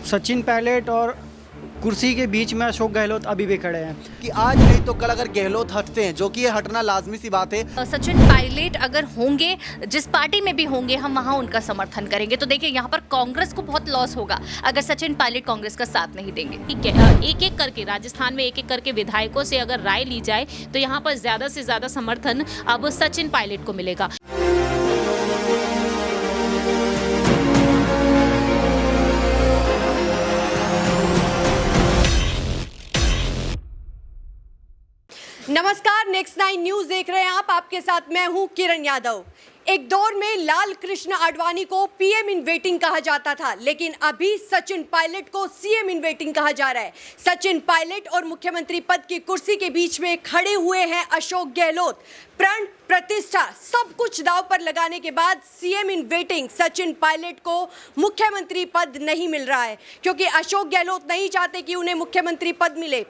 सचिन पायलट और कुर्सी के बीच में अशोक गहलोत अभी भी खड़े हैं कि आज नहीं तो कल अगर गहलोत हटते हैं, जो कि ये हटना लाजमी सी बात है। सचिन पायलट अगर होंगे, जिस पार्टी में भी होंगे, हम वहां उनका समर्थन करेंगे। तो देखिए, यहाँ पर कांग्रेस को बहुत लॉस होगा अगर सचिन पायलट कांग्रेस का साथ नहीं देंगे। ठीक है, एक एक करके राजस्थान में एक एक करके विधायकों से अगर राय ली जाए तो यहाँ पर ज्यादा से ज्यादा समर्थन अब सचिन पायलट को मिलेगा। नमस्कार, नेक्स्ट 9 न्यूज देख रहे हैं आप। आपके साथ मैं हूं किरण यादव। एक दौर में लाल कृष्ण आडवाणी को पीएम इन वेटिंग कहा जाता था, लेकिन अभी सचिन पायलट को सीएम इन वेटिंग कहा जा रहा है। सचिन पायलट और मुख्यमंत्री पद की कुर्सी के बीच में खड़े हुए हैं अशोक गहलोत। प्रण प्रतिष्ठा सब कुछ दांव पर लगाने के बाद CM in waiting Sachin Pilot को मुख्यमंत्री पद नहीं मिल रहा है, क्योंकि अशोक गहलोत नहीं चाहते कि उन्हें मुख्यमंत्री पद मिले।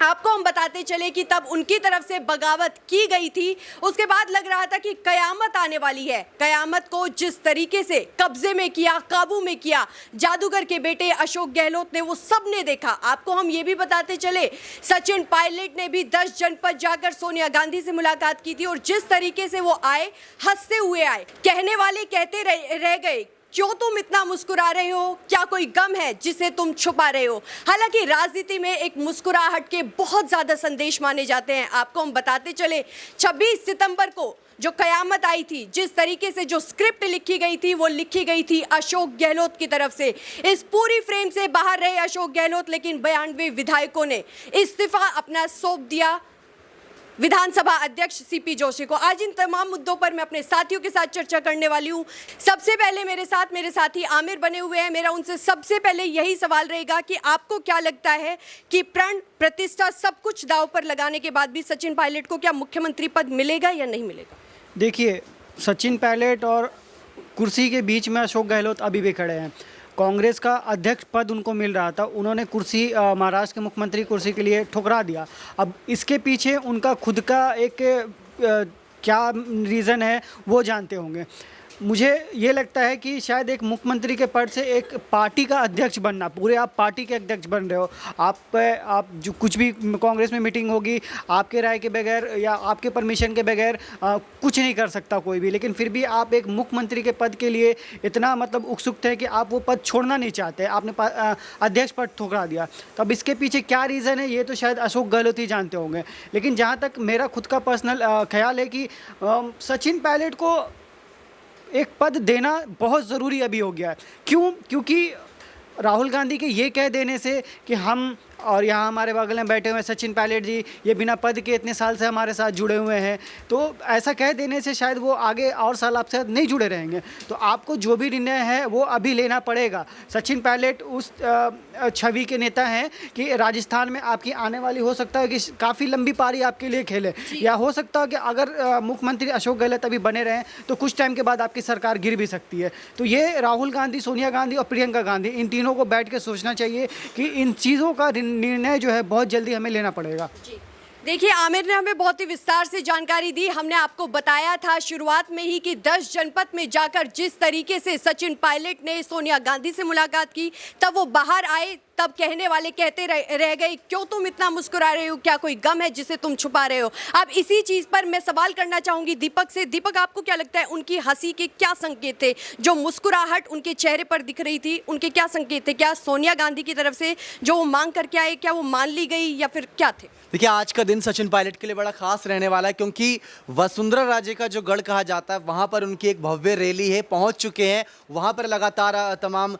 आपको हम बताते चले कि तब उनकी तरफ से बगावत की गई थी, उसके बाद लग रहा था कि कयामत आने वाली है। कयामत को जिस तरीके से कब्जे में किया, काबू में किया जादूगर के बेटे अशोक गहलोत ने, वो सब ने देखा। आपको हम ये भी बताते चले, सचिन पायलट ने भी 10 जनपद जाकर सोनिया गांधी से मुलाकात की थी, और जिस तरीके से वो आए, हंसते हुए आए। कहने वाले कहते रह गए, क्यों तुम इतना मुस्कुरा रहे हो? क्या कोई गम है जिसे तुम छुपा रहे हो? हालांकि राजनीति में एक मुस्कुराहट के बहुत ज्यादा संदेश माने जाते हैं। आपको हम बताते चले, 26 सितंबर को जो कयामत आई थी, जिस तरीके से जो स्क्रिप्ट लिखी गई थी, वो लिखी गई थी अशोक गहलोत की तरफ से। इस पूरी फ्रेम से बाहर रहे अशोक गहलोत, लेकिन 92 विधायकों ने इस्तीफा अपना सौंप दिया विधानसभा अध्यक्ष सीपी जोशी को। आज इन तमाम मुद्दों पर मैं अपने साथियों के साथ चर्चा करने वाली हूं। सबसे पहले मेरे साथी आमिर बने हुए हैं। मेरा उनसे सबसे पहले यही सवाल रहेगा कि आपको क्या लगता है कि प्रण प्रतिष्ठा सब कुछ दांव पर लगाने के बाद भी सचिन पायलट को क्या मुख्यमंत्री पद मिलेगा या नहीं मिलेगा? देखिए, सचिन पायलट और कुर्सी के बीच में अशोक गहलोत अभी भी खड़े हैं। कांग्रेस का अध्यक्ष पद उनको मिल रहा था, उन्होंने कुर्सी महाराष्ट्र के मुख्यमंत्री कुर्सी के लिए ठुकरा दिया। अब इसके पीछे उनका खुद का एक क्या रीज़न है वो जानते होंगे। मुझे ये लगता है कि शायद एक मुख्यमंत्री के पद से एक पार्टी का अध्यक्ष बनना, पूरे आप पार्टी के अध्यक्ष बन रहे हो, आप जो कुछ भी कांग्रेस में मीटिंग होगी, आपके राय के बगैर या आपके परमिशन के बगैर कुछ नहीं कर सकता कोई भी, लेकिन फिर भी आप एक मुख्यमंत्री के पद के लिए इतना मतलब उत्सुक थे कि आप वो पद छोड़ना नहीं चाहते, आपने अध्यक्ष पद ठुकरा दिया। तो अब इसके पीछे क्या रीज़न है, ये तो शायद अशोक गहलोत ही जानते होंगे। लेकिन जहाँ तक मेरा खुद का पर्सनल ख्याल है कि सचिन पायलट को एक पद देना बहुत ज़रूरी अभी हो गया है। क्यों? क्योंकि राहुल गांधी के ये कह देने से कि हम, और यहाँ हमारे बगल में बैठे हुए सचिन पायलट जी, ये बिना पद के इतने साल से हमारे साथ जुड़े हुए हैं, तो ऐसा कह देने से शायद वो आगे और साल आपसे नहीं जुड़े रहेंगे। तो आपको जो भी निर्णय है वो अभी लेना पड़ेगा। सचिन पायलट उस छवि के नेता हैं कि राजस्थान में आपकी आने वाली, हो सकता है कि काफ़ी लंबी पारी आपके लिए खेले, या हो सकता है कि अगर मुख्यमंत्री अशोक गहलोत अभी बने रहें तो कुछ टाइम के बाद आपकी सरकार गिर भी सकती है। तो ये राहुल गांधी, सोनिया गांधी और प्रियंका गांधी, इन तीनों को बैठ के सोचना चाहिए कि इन चीज़ों का निर्णय जो है बहुत जल्दी हमें लेना पड़ेगा। देखिए, आमिर ने हमें बहुत ही विस्तार से जानकारी दी। हमने आपको बताया था शुरुआत में ही कि 10 जनपद में जाकर जिस तरीके से सचिन पायलट ने सोनिया गांधी से मुलाकात की, तब वो बाहर आए, तब कहने वाले कहते रह गए, क्यों तुम इतना मुस्कुरा रहे हो? क्या कोई गम है जिसे तुम छुपा रहे हो? अब इसी चीज पर मैं सवाल करना चाहूंगी दीपक से। दीपक, आपको क्या लगता है, उनकी हंसी के क्या संकेत थे? जो मुस्कुराहट उनके चेहरे पर दिख रही थी, उनके क्या संकेत थे? क्या सोनिया गांधी की तरफ से जो वो मांग करके आए, क्या वो मान ली गई या फिर क्या थे? देखिए, आज का दिन सचिन पायलट के लिए बड़ा खास रहने वाला है, क्योंकि वसुंधरा राजे का जो गढ़ कहा जाता है, वहां पर उनकी एक भव्य रैली है, पहुंच चुके हैं। वहां पर लगातार तमाम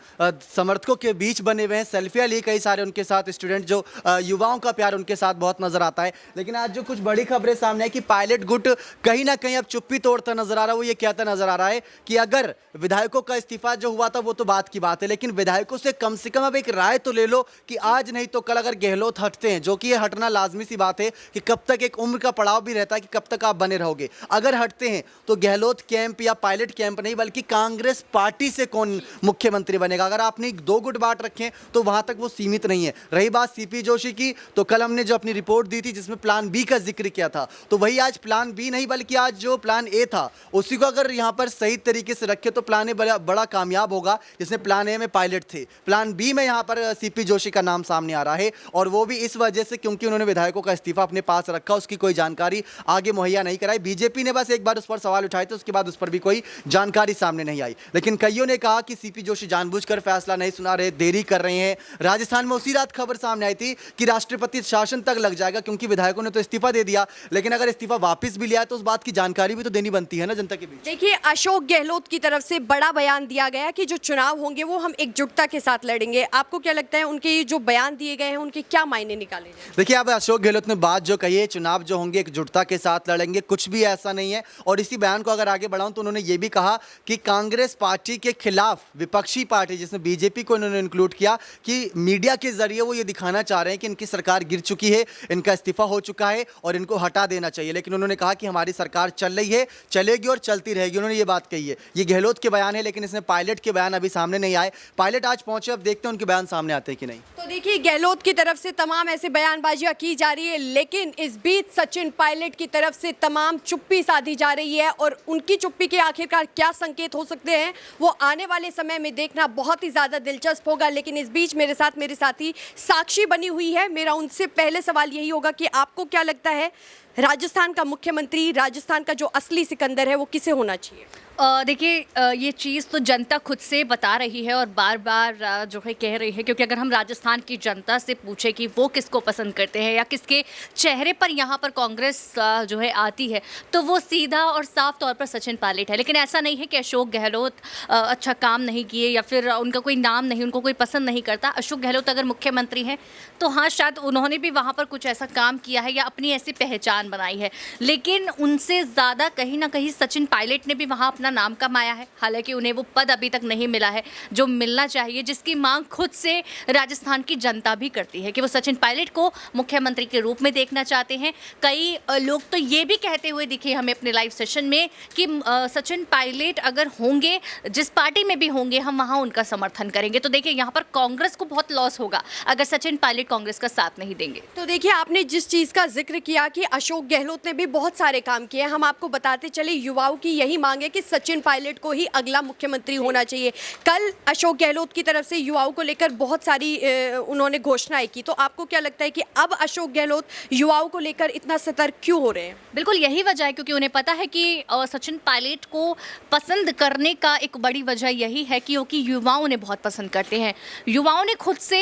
समर्थकों के बीच बने हुए हैं, सेल्फियां ली कई सारे उनके साथ स्टूडेंट, जो युवाओं का प्यार उनके साथ बहुत नजर आता है। लेकिन आज जो कुछ बड़ी खबरें सामने है कि पायलट गुट कहीं ना कहीं अब चुप्पी तोड़ता नजर आ रहा है। वो ये कहता नजर आ रहा है कि अगर विधायकों का इस्तीफा जो हुआ था वो तो बात की बात है, लेकिन विधायकों से कम अब एक राय तो ले लो कि आज नहीं तो कल अगर गहलोत हटते हैं, जो कि ये हटना लाजमी सी बात है कि कब तक एक उम्र का पड़ाव भी रहता है कि कब तक आप बने रहोगे। अगर हटते हैं तो गहलोत कैंप या पायलट कैंप नहीं, बल्कि कांग्रेस पार्टी से कौन मुख्यमंत्री बनेगा। अगर आपने 2 गुट बांट रखे हैं तो वहां तक वो सीमित नहीं है। रही बात सीपी जोशी की, तो कल हमने जो अपनी रिपोर्ट दी थी जिसमें प्लान बी का जिक्र किया था, तो वही आज प्लान बी नहीं बल्कि आज जो प्लान ए था उसी को अगर यहाँ पर सही तरीके से रखे तो प्लान ए बड़ा कामयाब होगा। जिसमें प्लान ए में पायलट थे, प्लान बी में यहाँ पर सीपी जोशी का नाम सामने आ रहा है, और वो भी इस वजह से क्योंकि उन्होंने विधायकों का इस्तीफा अपने पास रखा, उसकी कोई जानकारी आगे मुहैया नहीं कराई। बीजेपी ने बस एक बार उस पर सवाल उठाए थे, उसके बाद उस पर भी कोई जानकारी सामने नहीं आई। लेकिन कईयों ने कहा कि सीपी जोशी जानबूझकर फैसला नहीं सुना रहे, देरी कर रहे हैं। राजस्थान में उसी रात खबर सामने आई थी कि राष्ट्रपति शासन तक लग जाएगा, क्योंकि विधायकों ने तो इस्तीफा दे दिया, लेकिन अगर इस्तीफा वापस भी लिया तो उस बात की जानकारी भी तो देनी बनती है ना जनता के बीच। देखिए, अशोक गहलोत की तरफ से बड़ा बयान दिया गया कि जो चुनाव होंगे वो हम एकजुटता के साथ लड़ेंगे। आपको क्या लगता है उनके ये जो बयान दिए गए हैं उनके क्या मायने निकाले जाएं? देखिए, अब अशोक गहलोत ने बात जो कही है, चुनाव जो होंगे एकजुटता के साथ लड़ेंगे, कुछ भी ऐसा नहीं है। और इसी बयान को अगर आगे बढ़ाऊं तो उन्होंने ये भी कहा कि कांग्रेस पार्टी के खिलाफ विपक्षी पार्टी जिसमें बीजेपी को इन्होंने इंक्लूड किया कि मीडिया के जरिए वो ये दिखाना चाह रहे हैं कि इनकी सरकार गिर चुकी है, इनका इस्तीफा हो चुका है और इनको हटा देना चाहिए। लेकिन उन्होंने कहा कि हमारी सरकार चल रही है, चलेगी और चलती रहेगी। उन्होंने ये बात कही है। ये गहलोत के बयान है, लेकिन इसमें पायलट के बयान अभी सामने नहीं आए। पायलट आज पहुंचे, अब देखते हैं उनके बयान सामने आते हैं कि नहीं। तो देखिए, गहलोत की तरफ से तमाम ऐसे बयानबाजियां की जा रही है, लेकिन इस बीच सचिन पायलट की तरफ से तमाम चुप्पी साधी जा रही है, और उनकी चुप्पी के आखिरकार क्या संकेत हो सकते हैं वो आने वाले समय में देखना बहुत ही ज़्यादा दिलचस्प होगा। लेकिन इस बीच मेरे साथ मेरे साथी साक्षी बनी हुई है। मेरा उनसे पहले सवाल यही होगा कि आपको क्या लगता है राजस्थान का मुख्यमंत्री, राजस्थान का जो असली सिकंदर है वो किसे होना चाहिए? देखिए, ये चीज़ तो जनता खुद से बता रही है और बार बार जो है कह रही है, क्योंकि अगर हम राजस्थान की जनता से पूछे कि वो किसको पसंद करते हैं या किसके चेहरे पर यहाँ पर कांग्रेस जो है आती है, तो वो सीधा और साफ तौर पर सचिन पायलट है। लेकिन ऐसा नहीं है कि अशोक गहलोत अच्छा काम नहीं किए या फिर उनका कोई नाम नहीं, उनको कोई पसंद नहीं करता। अशोक गहलोत अगर मुख्यमंत्री हैं तो हाँ, शायद उन्होंने भी वहाँ पर कुछ ऐसा काम किया है या अपनी ऐसी पहचान बनाई है, लेकिन उनसे ज़्यादा कहीं ना कहीं सचिन पायलट ने भी वहाँ अपना नाम कमाया है। हालांकि उन्हें वो पद अभी तक नहीं मिला है जो मिलना चाहिए, जिसकी मांग खुद से राजस्थान की जनता भी करती है कि वो सचिन पायलट को मुख्यमंत्री के रूप में देखना चाहते हैं। कई लोग तो ये भी कहते हुए दिखे हमें अपने लाइव सेशन में कि सचिन पायलट अगर होंगे, जिस पार्टी में भी होंगे, हम वहाँ उनका समर्थन करेंगे। तो देखिए, यहाँ पर कांग्रेस को बहुत लॉस होगा अगर सचिन पायलट कांग्रेस का साथ नहीं देंगे। तो देखिए, आपने जिस चीज़ का जिक्र किया कि अशोक गहलोत ने भी बहुत सारे काम किए, हम आपको बताते चले युवाओं की यही मांग है कि सचिन पायलट को ही अगला मुख्यमंत्री होना चाहिए। कल अशोक गहलोत की तरफ से युवाओं को लेकर बहुत सारी उन्होंने घोषणाएं की, तो आपको क्या लगता है कि अब अशोक गहलोत युवाओं को लेकर इतना सतर्क क्यों हो रहे हैं? बिल्कुल यही वजह है, क्योंकि उन्हें पता है कि सचिन पायलट को पसंद करने का एक बड़ी वजह यही है क्योंकि युवाओं ने बहुत पसंद करते हैं। युवाओं ने खुद से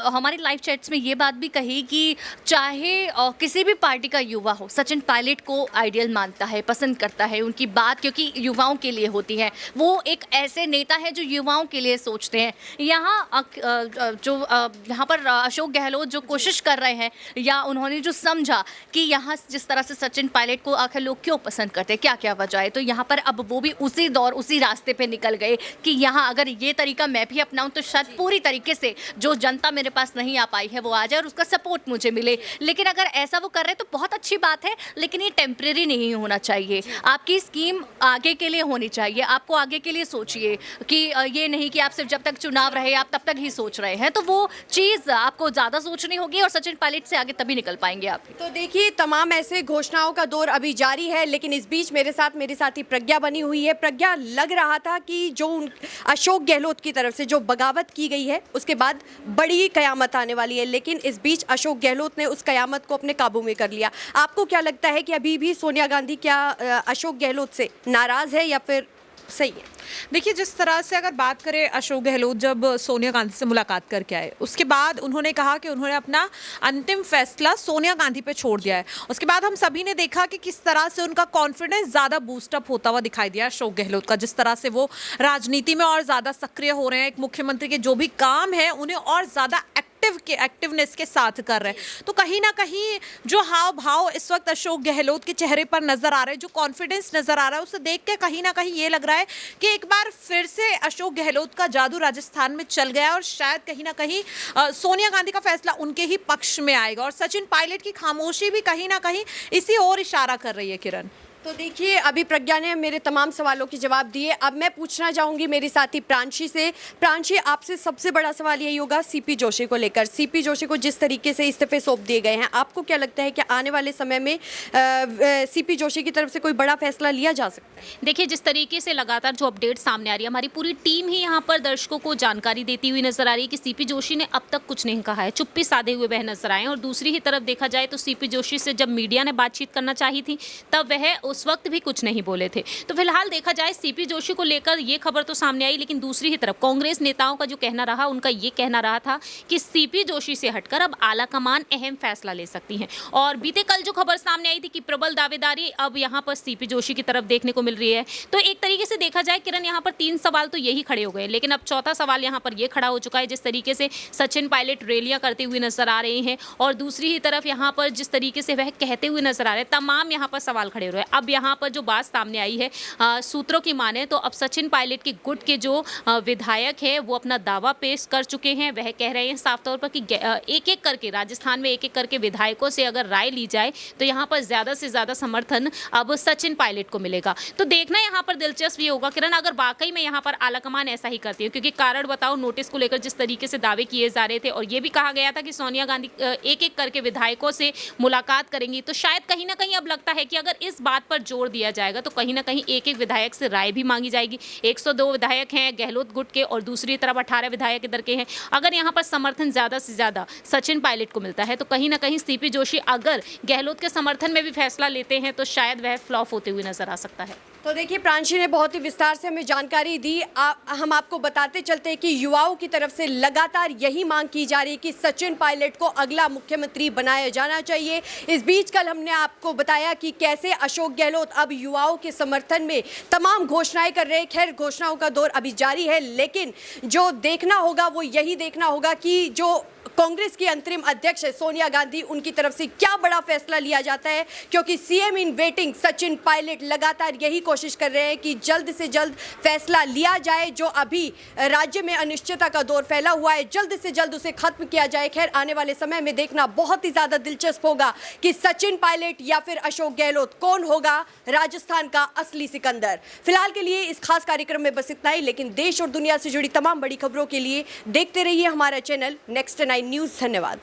हमारे लाइव चैट्स में ये बात भी कही कि चाहे किसी भी पार्टी का युवा हो, सचिन पायलट को आइडियल मानता है, पसंद करता है उनकी बात, क्योंकि युवाओं के लिए होती है। वो एक ऐसे नेता है जो युवाओं के लिए सोचते हैं। यहाँ यहाँ पर अशोक गहलोत जो कोशिश कर रहे हैं या उन्होंने जो समझा कि यहाँ जिस तरह से सचिन पायलट को आखिर लोग क्यों पसंद करते हैं, क्या क्या वजह है, तो यहाँ पर अब वो भी उसी दौर उसी रास्ते पे निकल गए कि यहाँ अगर ये तरीका मैं भी अपनाऊं तो शायद पूरी तरीके से जो जनता मेरे पास नहीं आ पाई है वो आ जाए और उसका सपोर्ट मुझे मिले। लेकिन अगर ऐसा वो कर रहे हैं तो बहुत अच्छी बात है, लेकिन ये टेम्परेरी नहीं होना चाहिए। आपकी स्कीम आगे के लिए होनी चाहिए, आपको आगे के लिए सोचिए कि ये नहीं कि आप सिर्फ जब तक चुनाव रहे आप तब तक ही सोच रहे हैं, तो वो चीज़ आपको ज़्यादा सोचनी होगी और सचिन पायलट से आगे तभी निकल पाएंगे आप। तो देखिए, तमाम ऐसे घोषणाओं का दौर अभी जारी है, लेकिन इस बीच मेरे साथी प्रज्ञा बनी हुई है। प्रज्ञा, लग रहा था कि जो अशोक गहलोत की तरफ से जो बगावत की गई है उसके बाद बड़ी कयामत आने वाली है, लेकिन इस बीच अशोक गहलोत ने उस कयामत को अपने काबू में कर लिया। आपको क्या लगता है कि अभी भी सोनिया गांधी क्या अशोक गहलोत से नाराज है या फिर सही है? देखिए, जिस तरह से अगर बात करें, अशोक गहलोत जब सोनिया गांधी से मुलाकात करके आए उसके बाद उन्होंने कहा कि उन्होंने अपना अंतिम फैसला सोनिया गांधी पे छोड़ दिया है। उसके बाद हम सभी ने देखा कि किस तरह से उनका कॉन्फिडेंस ज़्यादा बूस्टअप होता हुआ दिखाई दिया अशोक गहलोत का, जिस तरह से वो राजनीति में और ज़्यादा सक्रिय हो रहे हैं, एक मुख्यमंत्री के जो भी काम है उन्हें और ज़्यादा एक्टिवनेस के साथ कर रहे हैं। तो कहीं ना कहीं जो हाव भाव इस वक्त अशोक गहलोत के चेहरे पर नजर आ रहे हैं, जो कॉन्फिडेंस नजर आ रहा है, उसे देख के कहीं ना कहीं ये लग रहा है कि एक बार फिर से अशोक गहलोत का जादू राजस्थान में चल गया और शायद कहीं ना कहीं सोनिया गांधी का फैसला उनके ही पक्ष में आएगा और सचिन पायलट की खामोशी भी कहीं ना कहीं इसी ओर इशारा कर रही है। किरण, तो देखिए, अभी प्रज्ञा ने मेरे तमाम सवालों के जवाब दिए। अब मैं पूछना चाहूंगी मेरी साथी प्रांशी से। प्रांशी, आपसे सबसे बड़ा सवाल यही होगा सीपी जोशी को लेकर। सीपी जोशी को जिस तरीके से इस्तीफे सौंप दिए गए हैं, आपको क्या लगता है कि आने वाले समय में सीपी जोशी की तरफ से कोई बड़ा फैसला लिया जा सकता है? देखिए, जिस तरीके से लगातार जो अपडेट सामने आ रही है, हमारी पूरी टीम ही यहाँ पर दर्शकों को जानकारी देती हुई नजर आ रही है कि सीपी जोशी ने अब तक कुछ नहीं कहा है, चुप्पी साधे हुए वह नजर आए। और दूसरी ही तरफ देखा जाए तो सीपी जोशी से जब मीडिया ने बातचीत करना चाही थी, तब वह उस वक्त भी कुछ नहीं बोले थे। तो फिलहाल देखा जाए सीपी जोशी को लेकर ये खबर तो सामने आई, लेकिन दूसरी ही तरफ कांग्रेस नेताओं का जो कहना रहा, उनका ये कहना रहा था कि सीपी जोशी से हटकर अब आला कमान अहम फैसला ले सकती है। और बीते कल जो खबर सामने आई थी कि प्रबल दावेदारी अब यहाँ पर सीपी जोशी की तरफ देखने को मिल रही है। तो एक तरीके से देखा जाए किरण, यहाँ पर 3 सवाल तो यही खड़े हो गए, लेकिन अब चौथा सवाल यहाँ पर यह खड़ा हो चुका है। जिस तरीके से सचिन पायलट रैलियां करते हुए नजर आ रहे हैं और दूसरी ही तरफ यहाँ पर जिस तरीके से वह कहते हुए नजर आ रहे हैं, तमाम यहाँ पर सवाल खड़े हो रहे हैं। अब यहाँ पर जो बात सामने आई है, सूत्रों की माने तो अब सचिन पायलट के गुट के जो विधायक है वो अपना दावा पेश कर चुके हैं। वह कह रहे हैं साफ तौर पर कि एक एक करके राजस्थान में एक एक करके विधायकों से अगर राय ली जाए तो यहाँ पर ज्यादा से ज्यादा समर्थन अब सचिन पायलट को मिलेगा। तो देखना यहाँ पर दिलचस्प ये होगा किरण, अगर वाकई में यहाँ पर आलाकमान ऐसा ही करती है, क्योंकि कारण बताओ नोटिस को लेकर जिस तरीके से दावे किए जा रहे थे और ये भी कहा गया था कि सोनिया गांधी एक एक करके विधायकों से मुलाकात करेंगी, तो शायद कहीं ना कहीं अब लगता है कि अगर इस बात पर जोर दिया जाएगा तो कहीं ना कहीं एक एक विधायक से राय भी मांगी जाएगी। 102 विधायक हैं गहलोत गुट के और दूसरी तरफ 18 विधायक इधर के हैं। अगर यहाँ पर समर्थन ज्यादा से ज्यादा सचिन पायलट को मिलता है तो कहीं ना कहीं सीपी जोशी अगर गहलोत के समर्थन में भी फैसला लेते हैं तो शायद वह फ्लॉप होते हुए नजर आ सकता है। तो देखिए, प्रांशी ने बहुत ही विस्तार से हमें जानकारी दी। हम आपको बताते चलते हैं कि युवाओं की तरफ से लगातार यही मांग की जा रही है कि सचिन पायलट को अगला मुख्यमंत्री बनाया जाना चाहिए। इस बीच कल हमने आपको बताया कि कैसे अशोक गहलोत अब युवाओं के समर्थन में तमाम घोषणाएं कर रहे हैं। खैर, घोषणाओं का दौर अभी जारी है, लेकिन जो देखना होगा वो यही देखना होगा कि जो कांग्रेस की अंतरिम अध्यक्ष है सोनिया गांधी, उनकी तरफ से क्या बड़ा फैसला लिया जाता है, क्योंकि CM in waiting Sachin Pilot लगातार यही कोशिश कर रहे हैं कि जल्द से जल्द फैसला लिया जाए। जो अभी राज्य में अनिश्चितता का दौर फैला हुआ है, जल्द से जल्द उसे खत्म किया जाए। खैर, आने वाले समय में देखना बहुत ही ज्यादा दिलचस्प होगा कि सचिन पायलट या फिर अशोक गहलोत कौन होगा राजस्थान का असली सिकंदर। फिलहाल के लिए इस खास कार्यक्रम में बस इतना ही, लेकिन देश और दुनिया से जुड़ी तमाम बड़ी खबरों के लिए देखते रहिए हमारा चैनल नेक्स्ट 9 न्यूज़। धन्यवाद।